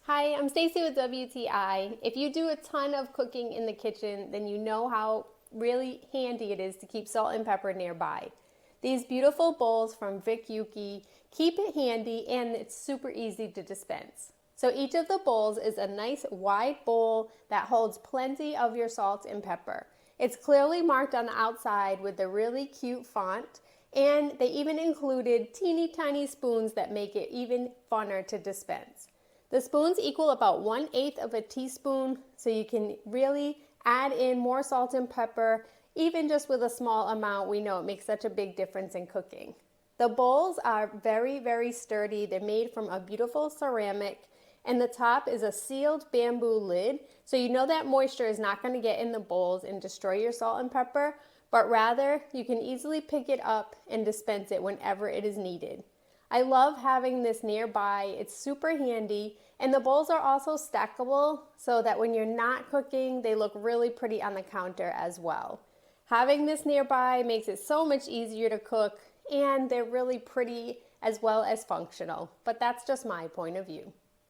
Hi, I'm Stacy with WTI. If you do a ton of cooking in the kitchen, then you know how really handy it is to keep salt and pepper nearby. These beautiful bowls from Vic Yuki keep it handy and it's super easy to dispense. So each of the bowls is a nice wide bowl that holds plenty of your salt and pepper. It's clearly marked on the outside with a really cute font, and they even included teeny tiny spoons that make it even funner to dispense. The spoons equal about 1/8 of a teaspoon, so you can really add in more salt and pepper. Even just with a small amount, we know it makes such a big difference in cooking. The bowls are very, very sturdy. They're made from a beautiful ceramic, and the top is a sealed bamboo lid, so you know that moisture is not going to get in the bowls and destroy your salt and pepper, but rather you can easily pick it up and dispense it whenever it is needed. I love having this nearby. It's super handy, and the bowls are also stackable so that when you're not cooking, they look really pretty on the counter as well. Having this nearby makes it so much easier to cook, and they're really pretty as well as functional, but that's just my point of view.